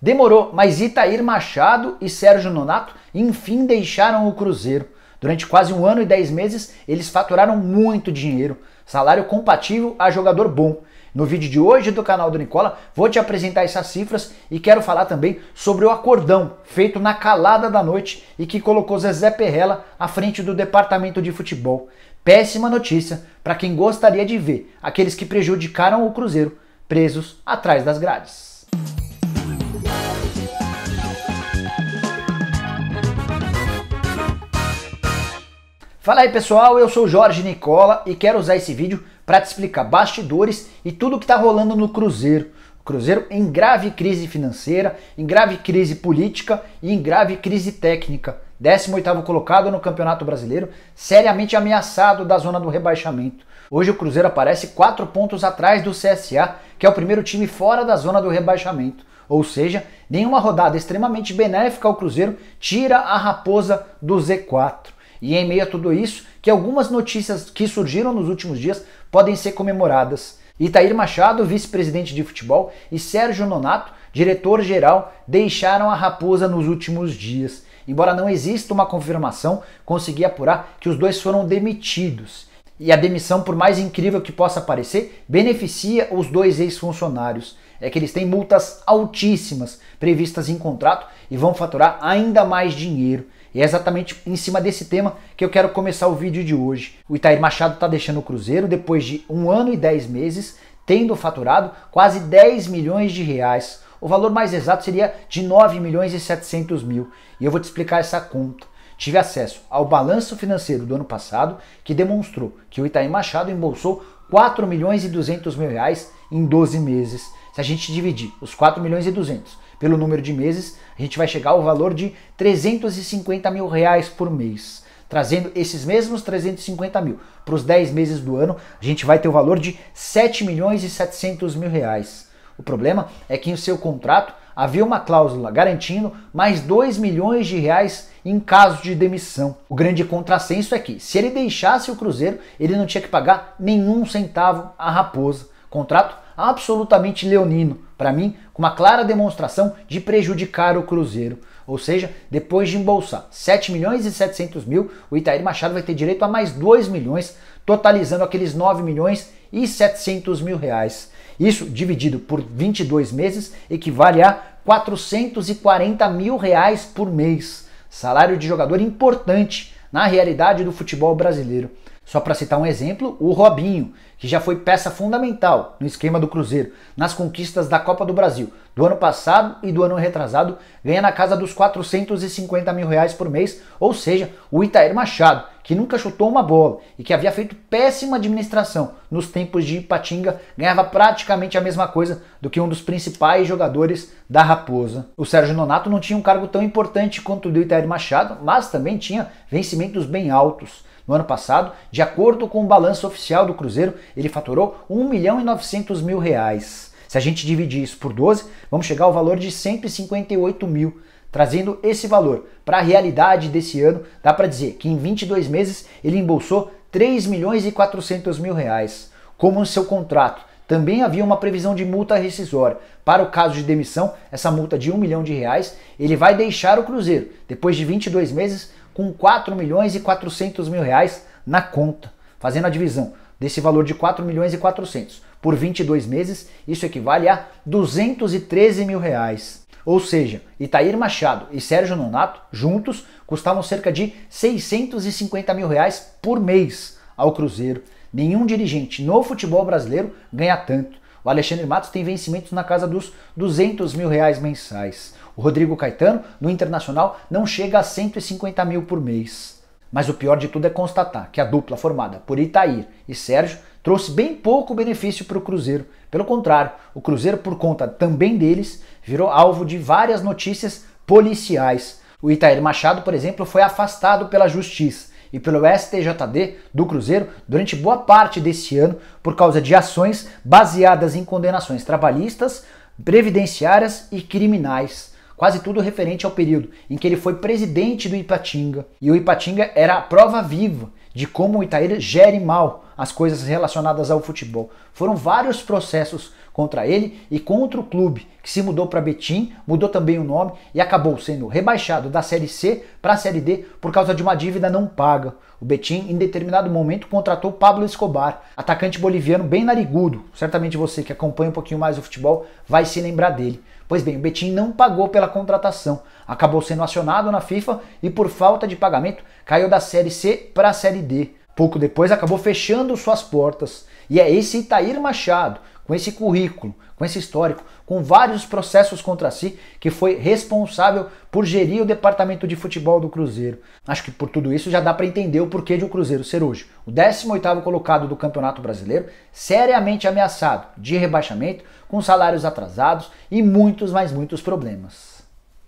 Demorou, mas Itair Machado e Sérgio Nonato enfim deixaram o Cruzeiro. Durante quase 1 ano e 10 meses, eles faturaram muito dinheiro, salário compatível a jogador bom. No vídeo de hoje do canal do Nicola, vou te apresentar essas cifras e quero falar também sobre o acordão feito na calada da noite e que colocou Zezé Perrella à frente do departamento de futebol. Péssima notícia para quem gostaria de ver aqueles que prejudicaram o Cruzeiro presos atrás das grades. Fala aí pessoal, eu sou Jorge Nicola e quero usar esse vídeo para te explicar bastidores e tudo o que está rolando no Cruzeiro. O Cruzeiro em grave crise financeira, em grave crise política e em grave crise técnica. 18º colocado no Campeonato Brasileiro, seriamente ameaçado da zona do rebaixamento. Hoje o Cruzeiro aparece 4 pontos atrás do CSA, que é o primeiro time fora da zona do rebaixamento. Ou seja, nenhuma rodada extremamente benéfica ao Cruzeiro tira a raposa do Z4. E em meio a tudo isso, que algumas notícias que surgiram nos últimos dias podem ser comemoradas. Itair Machado, vice-presidente de futebol, e Sérgio Nonato, diretor-geral, deixaram a raposa nos últimos dias. Embora não exista uma confirmação, consegui apurar que os dois foram demitidos. E a demissão, por mais incrível que possa parecer, beneficia os dois ex-funcionários. É que eles têm multas altíssimas previstas em contrato e vão faturar ainda mais dinheiro. E é exatamente em cima desse tema que eu quero começar o vídeo de hoje. O Itair Machado está deixando o Cruzeiro depois de 1 ano e 10 meses, tendo faturado quase 10 milhões de reais. O valor mais exato seria de 9 milhões e 700 mil. E eu vou te explicar essa conta. Tive acesso ao balanço financeiro do ano passado, que demonstrou que o Itair Machado embolsou 4 milhões e 200 mil reais em 12 meses. Se a gente dividir os 4 milhões e 200 pelo número de meses, a gente vai chegar ao valor de 350 mil reais por mês. Trazendo esses mesmos 350 mil para os 10 meses do ano, a gente vai ter o valor de 7 milhões e 700 mil reais. O problema é que em seu contrato havia uma cláusula garantindo mais 2 milhões de reais em caso de demissão. O grande contrassenso é que, se ele deixasse o Cruzeiro, ele não tinha que pagar nenhum centavo à raposa. Contrato absolutamente leonino, para mim, com uma clara demonstração de prejudicar o Cruzeiro. Ou seja, depois de embolsar 7 milhões e 700 mil, o Itair Machado vai ter direito a mais 2 milhões, totalizando aqueles 9 milhões e 700 mil reais. Isso, dividido por 22 meses, equivale a 440 mil reais por mês. Salário de jogador importante na realidade do futebol brasileiro. Só para citar um exemplo, o Robinho, que já foi peça fundamental no esquema do Cruzeiro, nas conquistas da Copa do Brasil do ano passado e do ano retrasado, ganha na casa dos 450 mil reais por mês, ou seja, o Itair Machado, que nunca chutou uma bola e que havia feito péssima administração nos tempos de Ipatinga, ganhava praticamente a mesma coisa do que um dos principais jogadores da Raposa. O Sérgio Nonato não tinha um cargo tão importante quanto o do Itair Machado, mas também tinha vencimentos bem altos. No ano passado, de acordo com o balanço oficial do Cruzeiro, ele faturou 1 milhão e 900 mil reais. Se a gente dividir isso por 12, vamos chegar ao valor de 158 mil. Trazendo esse valor para a realidade desse ano, dá para dizer que em 22 meses ele embolsou 3 milhões e 400 mil reais. Como no seu contrato também havia uma previsão de multa rescisória para o caso de demissão, essa multa de 1 milhão de reais, ele vai deixar o Cruzeiro, depois de 22 meses, com 4 milhões e 400 mil reais na conta. Fazendo a divisão desse valor de 4 milhões e 400 por 22 meses, isso equivale a 213 mil reais. Ou seja, Itair Machado e Sérgio Nonato, juntos, custavam cerca de 650 mil reais por mês ao Cruzeiro. Nenhum dirigente no futebol brasileiro ganha tanto. O Alexandre Matos tem vencimentos na casa dos 200 mil reais mensais. O Rodrigo Caetano, no Internacional, não chega a 150 mil por mês. Mas o pior de tudo é constatar que a dupla formada por Itair e Sérgio trouxe bem pouco benefício para o Cruzeiro. Pelo contrário, o Cruzeiro, por conta também deles, virou alvo de várias notícias policiais. O Itair Machado, por exemplo, foi afastado pela Justiça e pelo STJD do Cruzeiro durante boa parte desse ano por causa de ações baseadas em condenações trabalhistas, previdenciárias e criminais. Quase tudo referente ao período em que ele foi presidente do Ipatinga. E o Ipatinga era a prova viva de como o Ittaíra gere mal as coisas relacionadas ao futebol. Foram vários processos contra ele e contra o clube, que se mudou para Betim, mudou também o nome e acabou sendo rebaixado da Série C para a Série D por causa de uma dívida não paga. O Betim, em determinado momento, contratou Pablo Escobar, atacante boliviano bem narigudo. Certamente você que acompanha um pouquinho mais o futebol vai se lembrar dele. Pois bem, o Betim não pagou pela contratação, acabou sendo acionado na FIFA e por falta de pagamento caiu da Série C para a Série D. Pouco depois acabou fechando suas portas. E é esse Ittaíra Machado, com esse currículo, com esse histórico, com vários processos contra si, que foi responsável por gerir o departamento de futebol do Cruzeiro. Acho que por tudo isso já dá para entender o porquê de o Cruzeiro ser hoje o 18º colocado do Campeonato Brasileiro, seriamente ameaçado de rebaixamento, com salários atrasados e muitos, mas muitos problemas.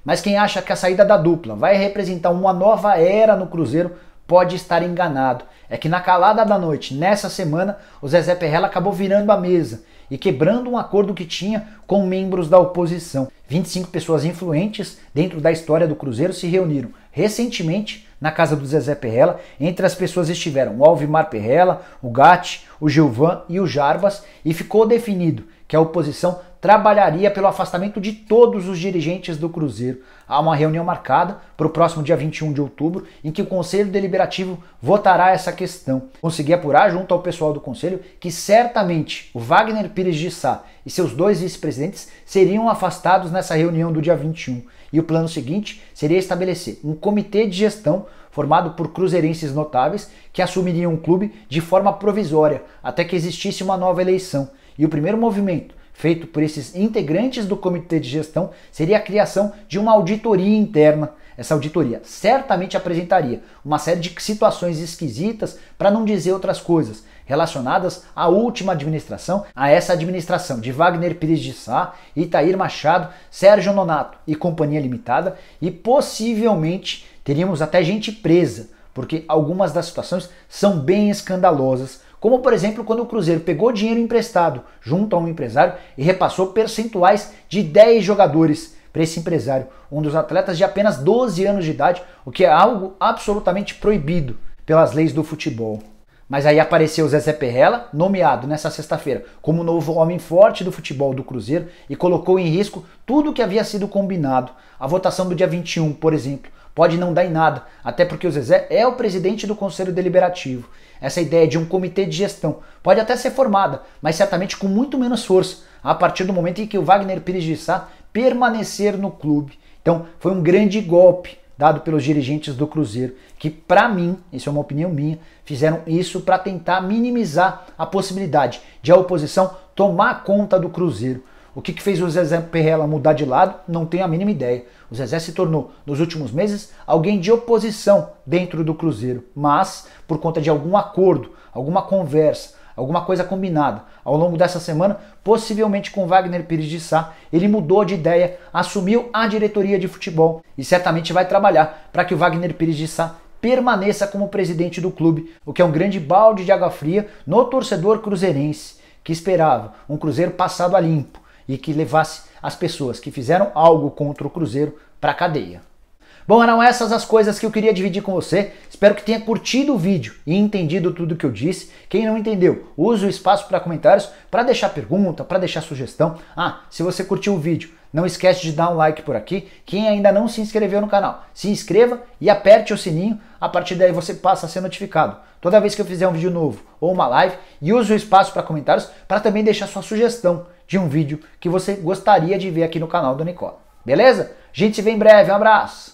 Mas quem acha que a saída da dupla vai representar uma nova era no Cruzeiro pode estar enganado. É que na calada da noite, nessa semana, o Zezé Perrella acabou virando a mesa e quebrando um acordo que tinha com membros da oposição. 25 pessoas influentes dentro da história do Cruzeiro se reuniram recentemente na casa do Zezé Perrella. Entre as pessoas estiveram o Alvimar Perrella, o Gatti, o Gilvan e o Jarbas, e ficou definido que a oposição trabalharia pelo afastamento de todos os dirigentes do Cruzeiro. Há uma reunião marcada para o próximo dia 21 de outubro, em que o Conselho Deliberativo votará essa questão. Consegui apurar junto ao pessoal do Conselho que certamente o Wagner Pires de Sá e seus 2 vice-presidentes seriam afastados nessa reunião do dia 21. E o plano seguinte seria estabelecer um comitê de gestão formado por cruzeirenses notáveis que assumiriam o clube de forma provisória até que existisse uma nova eleição. E o primeiro movimento feito por esses integrantes do comitê de gestão seria a criação de uma auditoria interna. Essa auditoria certamente apresentaria uma série de situações esquisitas, para não dizer outras coisas, relacionadas à última administração, a essa administração de Wagner Pires de Sá, Ittaíra Machado, Sérgio Nonato e Companhia Limitada, e possivelmente teríamos até gente presa, porque algumas das situações são bem escandalosas, como por exemplo quando o Cruzeiro pegou dinheiro emprestado junto a um empresário e repassou percentuais de 10 jogadores para esse empresário, um dos atletas de apenas 12 anos de idade, o que é algo absolutamente proibido pelas leis do futebol. Mas aí apareceu o Zezé Perrella, nomeado nessa sexta-feira como o novo homem forte do futebol do Cruzeiro, e colocou em risco tudo o que havia sido combinado. A votação do dia 21, por exemplo, pode não dar em nada, até porque o Zezé é o presidente do Conselho Deliberativo. Essa ideia de um comitê de gestão pode até ser formada, mas certamente com muito menos força, a partir do momento em que o Wagner Pires de Sá permanecer no clube. Então foi um grande golpe dado pelos dirigentes do Cruzeiro, que para mim, isso é uma opinião minha, fizeram isso para tentar minimizar a possibilidade de a oposição tomar conta do Cruzeiro. O que fez o Zezé Perrella mudar de lado, não tenho a mínima ideia. O Zezé se tornou, nos últimos meses, alguém de oposição dentro do Cruzeiro, mas por conta de algum acordo, alguma conversa, alguma coisa combinada ao longo dessa semana, possivelmente com Wagner Pires de Sá, ele mudou de ideia, assumiu a diretoria de futebol e certamente vai trabalhar para que o Wagner Pires de Sá permaneça como presidente do clube, o que é um grande balde de água fria no torcedor cruzeirense, que esperava um Cruzeiro passado a limpo e que levasse as pessoas que fizeram algo contra o Cruzeiro para a cadeia. Bom, eram essas as coisas que eu queria dividir com você. Espero que tenha curtido o vídeo e entendido tudo que eu disse. Quem não entendeu, use o espaço para comentários para deixar pergunta, para deixar sugestão. Se você curtiu o vídeo, não esquece de dar um like por aqui. Quem ainda não se inscreveu no canal, se inscreva e aperte o sininho. A partir daí você passa a ser notificado toda vez que eu fizer um vídeo novo ou uma live, e use o espaço para comentários para também deixar sua sugestão de um vídeo que você gostaria de ver aqui no canal do Nicola. Beleza? A gente se vê em breve. Um abraço!